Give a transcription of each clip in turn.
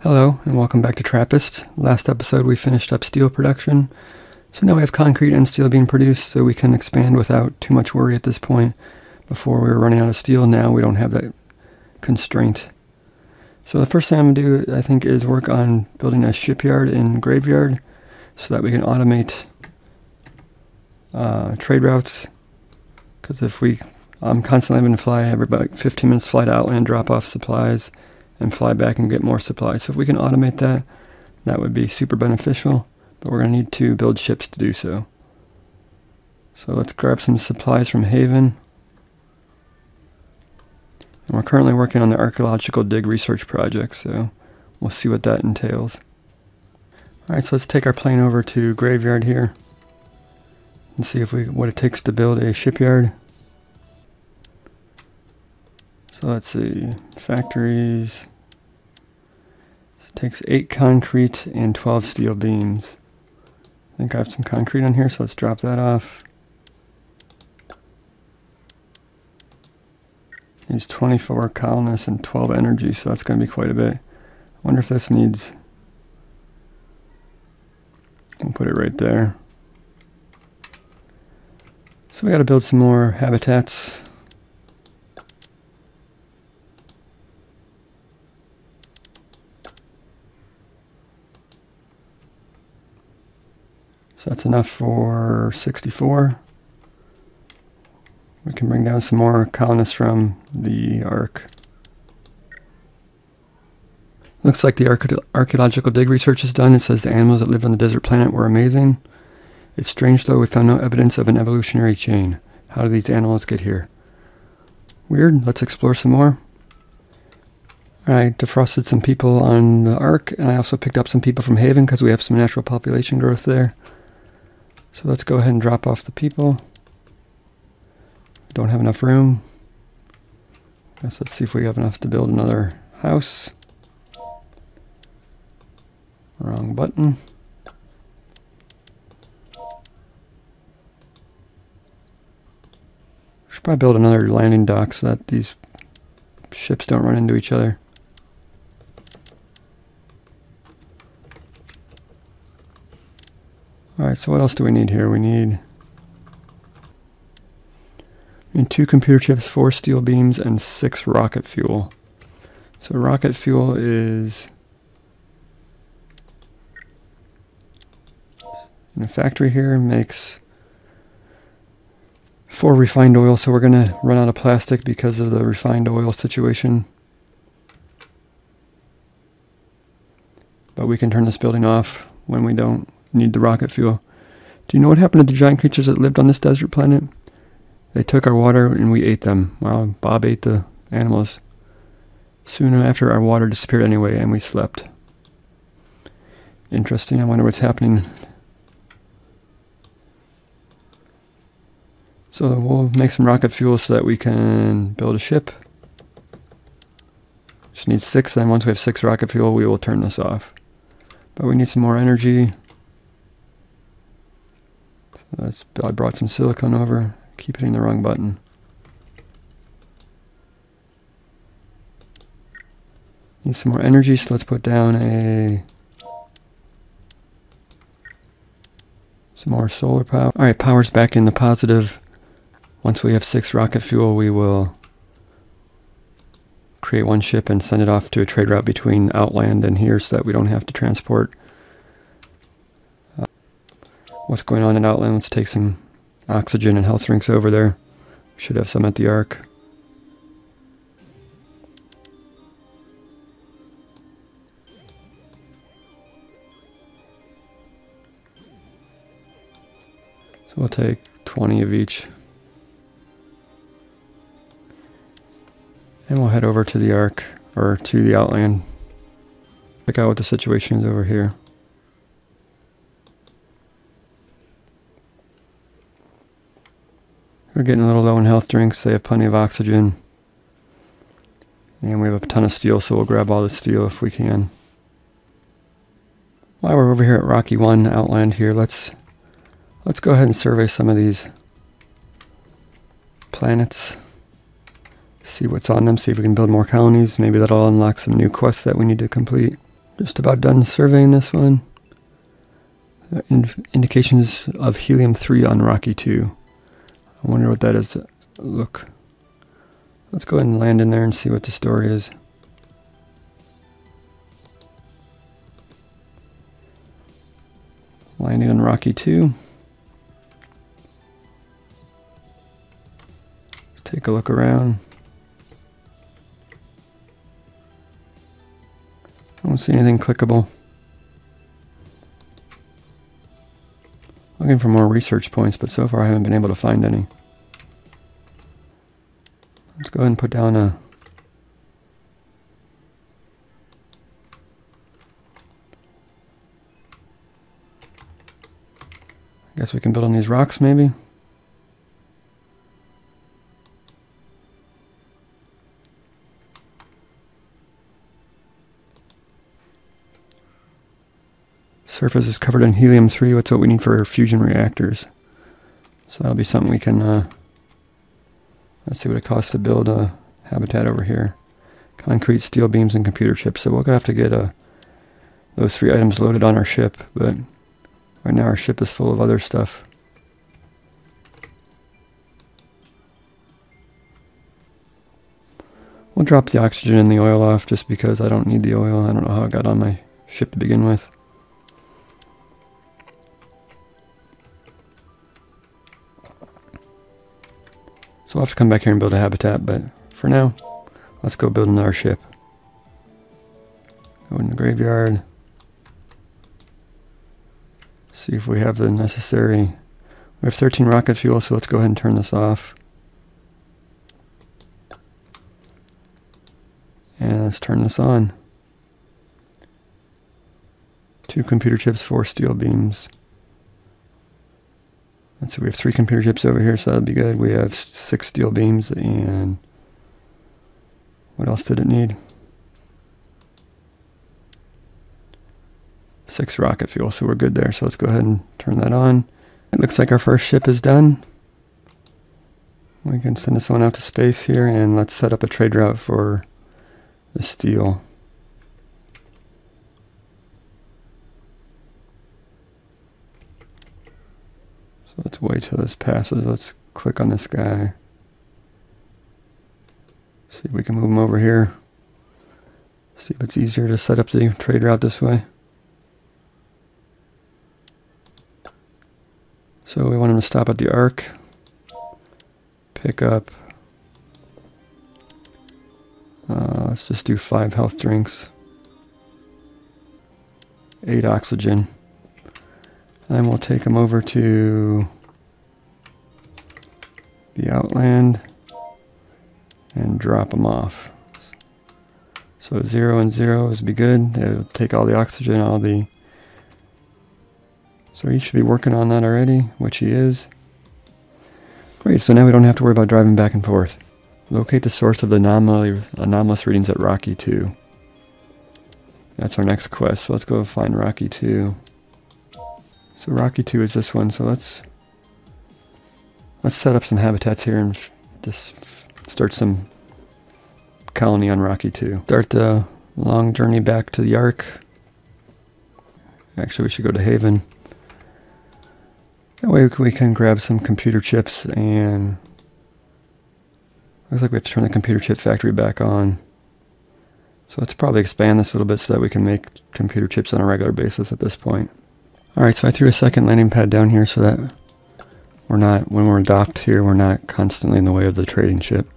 Hello, and welcome back to Trappist. Last episode we finished up steel production, so now we have concrete and steel being produced, so we can expand without too much worry at this point. Before we were running out of steel, now we don't have that constraint. So the first thing I'm going to do, I think, is work on building a shipyard in Graveyard, so that we can automate trade routes, because I'm constantly having to fly every about 15 minutes, fly to Outland, drop off supplies, and fly back and get more supplies. So if we can automate that, that would be super beneficial, but we're going to need to build ships to do so. So let's grab some supplies from Haven. And we're currently working on the archaeological dig research project, so we'll see what that entails. Alright, so let's take our plane over to Graveyard here and see what it takes to build a shipyard. So let's see, factories. It takes 8 concrete and 12 steel beams. I think I have some concrete on here, so let's drop that off. Needs 24 colonists and 12 energy, so that's going to be quite a bit. I wonder if this needs... I'll put it right there. So we got to build some more habitats. So that's enough for 64. We can bring down some more colonists from the Ark. Looks like the archaeological dig research is done. It says the animals that live on the desert planet were amazing. It's strange though, we found no evidence of an evolutionary chain. How did these animals get here? Weird, let's explore some more. I defrosted some people on the Ark, and I also picked up some people from Haven because we have some natural population growth there. So let's go ahead and drop off the people. Don't have enough room. Let's see if we have enough to build another house. Wrong button. Should probably build another landing dock so that these ships don't run into each other. Alright, so what else do we need here? We need 2 computer chips, 4 steel beams, and 6 rocket fuel. So rocket fuel is in a factory here, makes 4 refined oil, so we're going to run out of plastic because of the refined oil situation. But we can turn this building off when we don't need the rocket fuel. Do you know what happened to the giant creatures that lived on this desert planet? They took our water and we ate them. Wow, Bob ate the animals. Soon after, our water disappeared anyway and we slept. Interesting, I wonder what's happening. So we'll make some rocket fuel so that we can build a ship. Just need 6, and once we have 6 rocket fuel, we will turn this off. But we need some more energy. I brought some silicone over. Keep hitting the wrong button. Need some more energy, so let's put down some more solar power. Alright, power's back in the positive. Once we have 6 rocket fuel, we will create 1 ship and send it off to a trade route between Outland and here so that we don't have to transport what's going on in Outland. Let's take some oxygen and health drinks over there. Should have some at the Ark. So we'll take 20 of each. And we'll head over to the Ark, or to the Outland. Check out what the situation is over here. We're getting a little low in health drinks. They have plenty of oxygen. And we have a ton of steel, so we'll grab all the steel if we can. While we're over here at Rocky 1 Outland here, let's go ahead and survey some of these planets. See what's on them, see if we can build more colonies. Maybe that'll unlock some new quests that we need to complete. Just about done surveying this one. Indications of helium-3 on Rocky 2. I wonder what that is. Look. Let's go ahead and land in there and see what the story is. Landing on Rocky 2. Let's take a look around. I don't see anything clickable. Looking for more research points, but so far I haven't been able to find any. Let's go ahead and put down a I guess we can build on these rocks maybe. Surface is covered in helium-3. What's what we need for fusion reactors. So that'll be something we can, let's see what it costs to build a habitat over here. Concrete, steel beams, and computer chips. So we'll have to get those 3 items loaded on our ship, but right now our ship is full of other stuff. We'll drop the oxygen and the oil off just because I don't need the oil. I don't know how it got on my ship to begin with. So we'll have to come back here and build a habitat, but for now, let's go build another ship. Go in the graveyard. See if we have the necessary... We have 13 rocket fuel, so let's go ahead and turn this off. And let's turn this on. 2 computer chips, 4 steel beams. Let's see, we have 3 computer chips over here, so that'll be good. We have 6 steel beams, and what else did it need? 6 rocket fuel, so we're good there. So let's go ahead and turn that on. It looks like our first ship is done. We can send this one out to space here, and let's set up a trade route for the steel. So let's wait till this passes. Let's click on this guy. See if we can move him over here. See if it's easier to set up the trade route this way. So we want him to stop at the Ark. Pick up. Let's just do 5 health drinks. 8 oxygen. And we'll take him over to the Outland and drop him off. So 0 and 0 is be good. It'll take all the oxygen, all the... So he should be working on that already, which he is. Great, so now we don't have to worry about driving back and forth. Locate the source of the anomalous readings at Rocky 2. That's our next quest, so let's go find Rocky 2. So Rocky 2 is this one, so let's set up some habitats here and just start some colony on Rocky 2. Start the long journey back to the Ark. Actually, we should go to Haven. That way we can grab some computer chips, and looks like we have to turn the computer chip factory back on. So let's probably expand this a little bit so that we can make computer chips on a regular basis at this point. Alright, so I threw a second landing pad down here so that we're not, when we're docked here, we're not constantly in the way of the trading ship.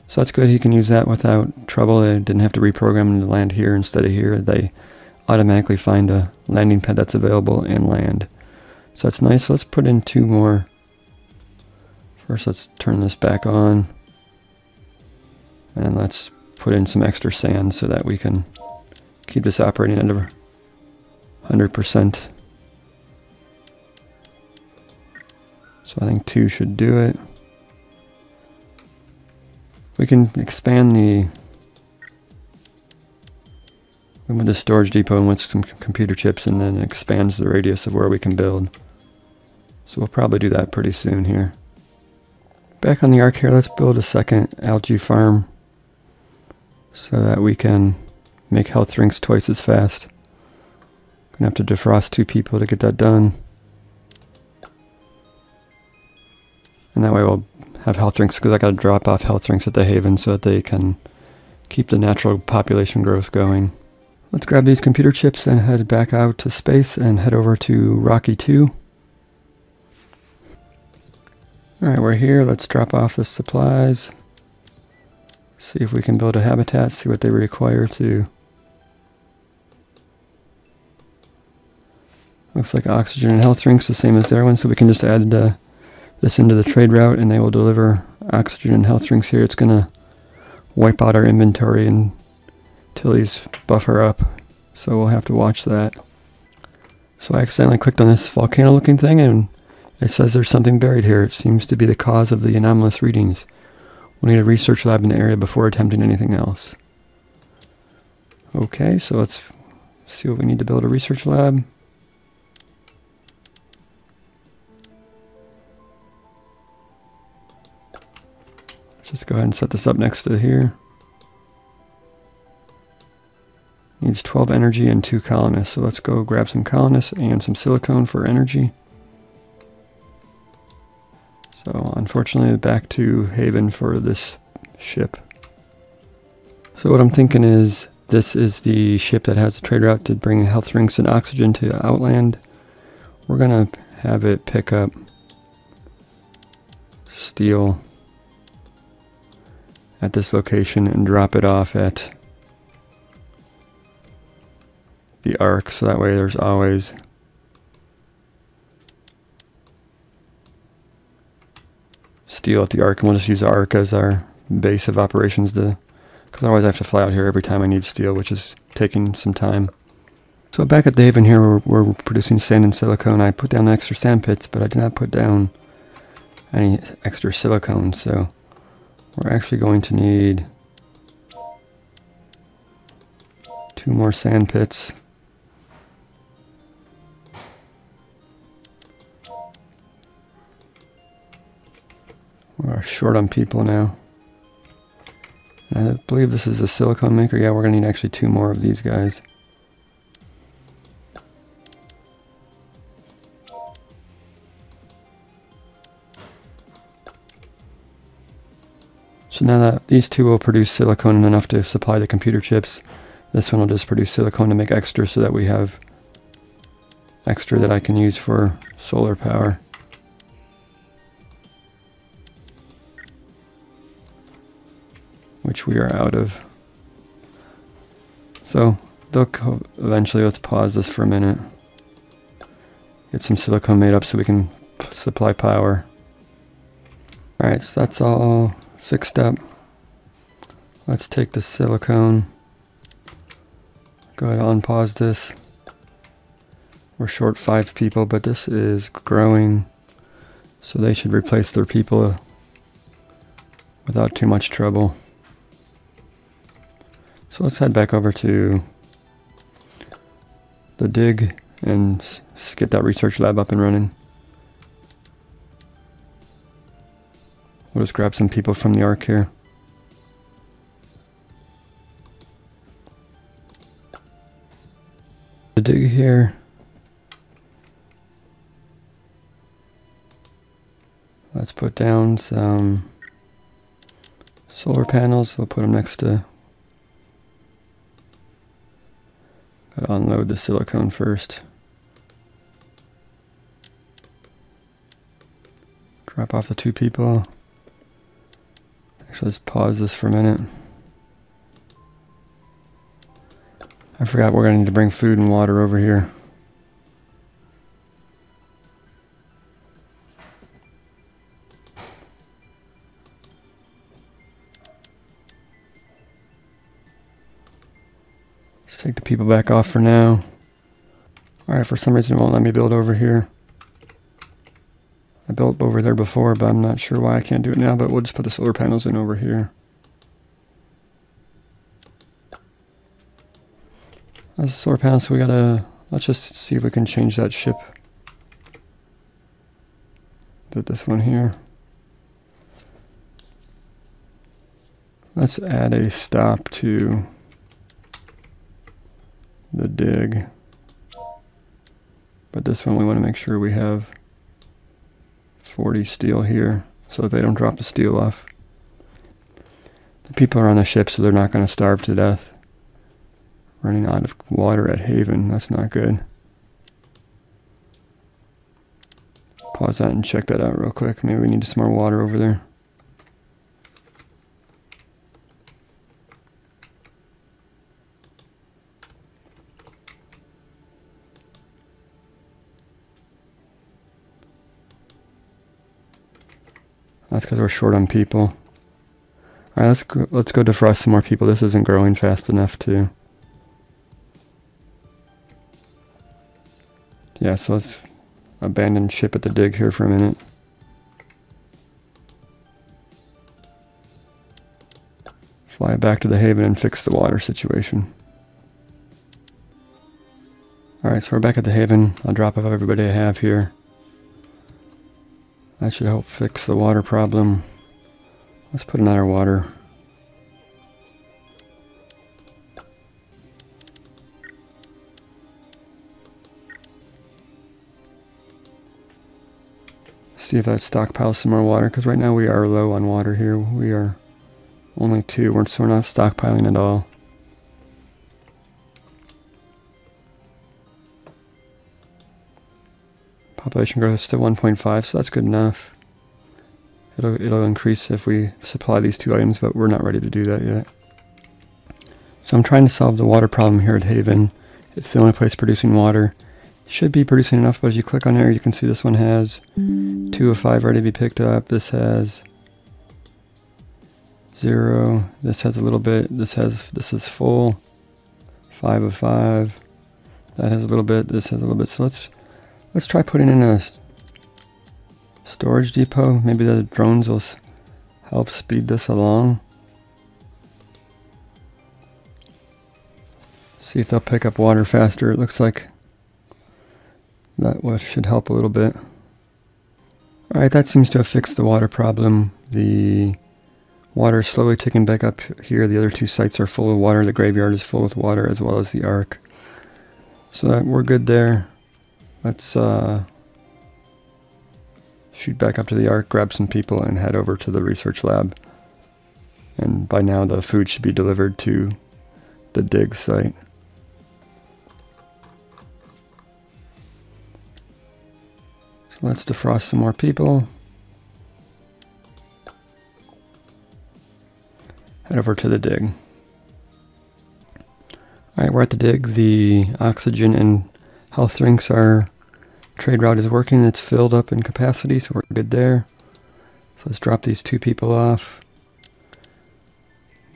So that's good. He can use that without trouble. They didn't have to reprogram him to land here instead of here. They automatically find a landing pad that's available and land. So that's nice. So let's put in 2 more. First, let's turn this back on. And let's put in some extra sand so that we can keep this operating at 100%. So I think 2 should do it. We can expand with the storage depot and with some computer chips, and then it expands the radius of where we can build. So we'll probably do that pretty soon here. Back on the Ark here, let's build a second algae farm so that we can make health drinks twice as fast. Gonna have to defrost 2 people to get that done. And that way we'll have health drinks, because I gotta drop off health drinks at the Haven so that they can keep the natural population growth going. Let's grab these computer chips and head back out to space and head over to Rocky 2. Alright, we're here. Let's drop off the supplies. See if we can build a habitat, see what they require to. Looks like oxygen and health drinks, the same as their one, so we can just add this into the trade route and they will deliver oxygen and health drinks here. It's going to wipe out our inventory until these buffer up, so we'll have to watch that. So I accidentally clicked on this volcano looking thing and it says there's something buried here. It seems to be the cause of the anomalous readings. We'll need a research lab in the area before attempting anything else. Okay, so let's see what we need to build a research lab. Let's just go ahead and set this up next to here. Needs 12 energy and 2 colonists, so let's go grab some colonists and some silicone for energy. So unfortunately back to Haven for this ship. So what I'm thinking is this is the ship that has the trade route to bring health drinks and oxygen to Outland. We're gonna have it pick up steel at this location and drop it off at the Ark, so that way there's always steel at the Ark, and we'll just use the Ark as our base of operations, because otherwise I have to fly out here every time I need steel, which is taking some time. So back at the Haven here, we're producing sand and silicone. I put down the extra sand pits, but I did not put down any extra silicone, so we're actually going to need 2 more sand pits. We're short on people now. I believe this is a silicone maker. Yeah, we're going to need actually 2 more of these guys. So now that these 2 will produce silicone enough to supply the computer chips, this one will just produce silicone to make extra, so that we have extra that I can use for solar power. Which we are out of. So eventually, let's pause this for a minute. Get some silicone made up so we can supply power. Alright, so that's all fixed up. Let's take the silicone. Go ahead and unpause this. We're short 5 people, but this is growing, so they should replace their people without too much trouble. So let's head back over to the dig and get that research lab up and running. We'll just grab some people from the Ark here. The dig here. Let's put down some solar panels. We'll put them next to. Gotta unload the silicone first. Drop off the 2 people. Actually, let's pause this for a minute. I forgot we're gonna need to bring food and water over here. Let's take the people back off for now. Alright, for some reason it won't let me build over here. I built over there before, but I'm not sure why I can't do it now, but we'll just put the solar panels in over here. That's the solar panels, so we gotta, let's just see if we can change that ship. Do this one here. Let's add a stop to the dig. But this one we want to make sure we have 40 steel here so that they don't drop the steel off. The people are on the ship, so they're not going to starve to death. Running out of water at Haven, that's not good. Pause that and check that out real quick. Maybe we need some more water over there. That's because we're short on people. Alright, let's go defrost some more people. This isn't growing fast enough to... Yeah, so let's abandon ship at the dig here for a minute. Fly back to the Haven and fix the water situation. Alright, so we're back at the Haven. I'll drop off everybody I have here. That should help fix the water problem. Let's put another water. See if that stockpiles some more water, because right now we are low on water here. We are only 2, so we're not stockpiling at all. Population growth is still 1.5, so that's good enough. It'll increase if we supply these 2 items, but we're not ready to do that yet. So I'm trying to solve the water problem here at Haven. It's the only place producing water. It should be producing enough, but as you click on there, you can see this one has 2 of 5 ready to be picked up. This has 0. This has a little bit. This is full. 5 of 5. That has a little bit. This has a little bit. So let's try putting in a storage depot. Maybe the drones will help speed this along. See if they'll pick up water faster. It looks like that should help a little bit. Alright, that seems to have fixed the water problem. The water is slowly ticking back up here. The other 2 sites are full of water. The graveyard is full with water, as well as the Ark. So we're good there. Let's shoot back up to the Ark, grab some people, and head over to the research lab. And by now the food should be delivered to the dig site. So let's defrost some more people. Head over to the dig. Alright, we're at the dig. The oxygen and health drinks, our trade route is working. It's filled up in capacity, so we're good there. So let's drop these 2 people off.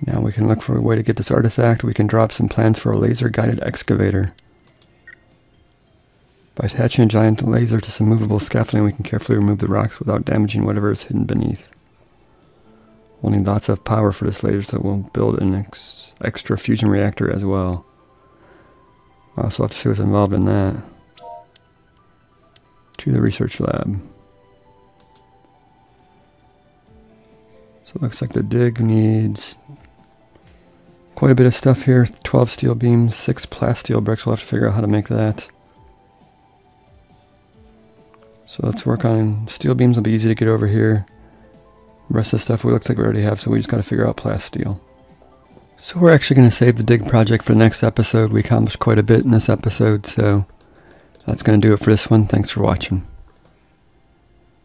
Now we can look for a way to get this artifact. We can drop some plans for a laser-guided excavator. By attaching a giant laser to some movable scaffolding, we can carefully remove the rocks without damaging whatever is hidden beneath. We'll need lots of power for this laser, so we'll build an extra fusion reactor as well. I also have to see what's involved in that. To the research lab. So it looks like the dig needs quite a bit of stuff here. 12 steel beams, 6 plasteel bricks. We'll have to figure out how to make that. So let's work on steel beams. Will be easy to get over here. The rest of the stuff looks like we already have, so we just got to figure out plasteel. So we're actually going to save the dig project for the next episode. We accomplished quite a bit in this episode, so that's going to do it for this one. Thanks for watching.